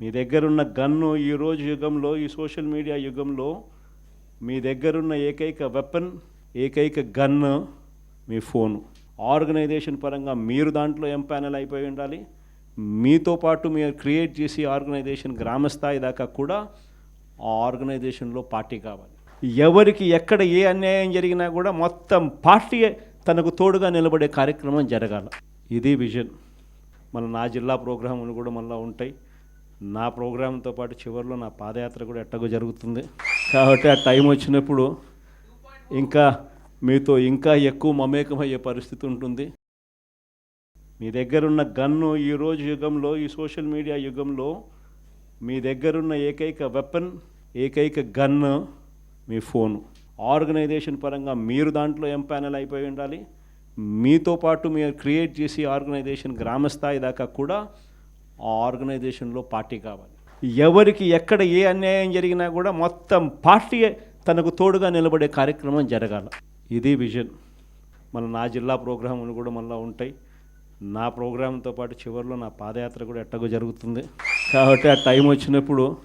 మీ దగ్గరున్న గన్ను ఈరోజు యుగంలో, ఈ సోషల్ మీడియా యుగంలో మీ దగ్గరున్న ఏకైక వెపన్, ఏకైక గన్ను మీ ఫోను. ఆర్గనైజేషన్ పరంగా మీరు దాంట్లో ఎంపానల్ అయిపోయి ఉండాలి. మీతో పాటు మీరు క్రియేట్ చేసి ఆర్గనైజేషన్ గ్రామస్థాయి దాకా కూడా ఆ ఆర్గనైజేషన్లో పార్టీ కావాలి. ఎవరికి ఎక్కడ ఏ అన్యాయం జరిగినా కూడా మొత్తం పార్టీ తనకు తోడుగా నిలబడే కార్యక్రమం జరగాలి. ఇది విజన్. నా జిల్లా ప్రోగ్రాములు కూడా మళ్ళీ ఉంటాయి. నా ప్రోగ్రాంతో పాటు చివరిలో నా పాదయాత్ర కూడా ఎట్టగో జరుగుతుంది. కాబట్టి ఆ టైం వచ్చినప్పుడు ఇంకా మీతో ఇంకా ఎక్కువ మమేకమయ్యే పరిస్థితి ఉంటుంది. మీ దగ్గరున్న గన్ను ఈరోజు యుగంలో, ఈ సోషల్ మీడియా యుగంలో మీ దగ్గరున్న ఏకైక వెపన్, ఏకైక గన్ను మీ ఫోను. ఆర్గనైజేషన్ పరంగా మీరు దాంట్లో ఎంపానల్ అయిపోయి ఉండాలి. మీతో పాటు మీరు క్రియేట్ చేసి ఆర్గనైజేషన్ గ్రామస్థాయి దాకా కూడా ఆ ఆర్గనైజేషన్లో పార్టీ కావాలి. ఎవరికి ఎక్కడ ఏ అన్యాయం జరిగినా కూడా మొత్తం పార్టీ తనకు తోడుగా నిలబడే కార్యక్రమం జరగాలి. ఇది విజన్. నా జిల్లా ప్రోగ్రాములు కూడా మళ్ళీ ఉంటాయి. నా ప్రోగ్రాంతో పాటు చివరిలో నా పాదయాత్ర కూడా ఎట్టగో జరుగుతుంది. కాబట్టి ఆ టైం వచ్చినప్పుడు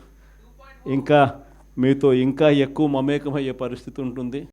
ఇంకా మీతో ఇంకా ఎక్కువ మమేకమయ్యే పరిస్థితి ఉంటుంది.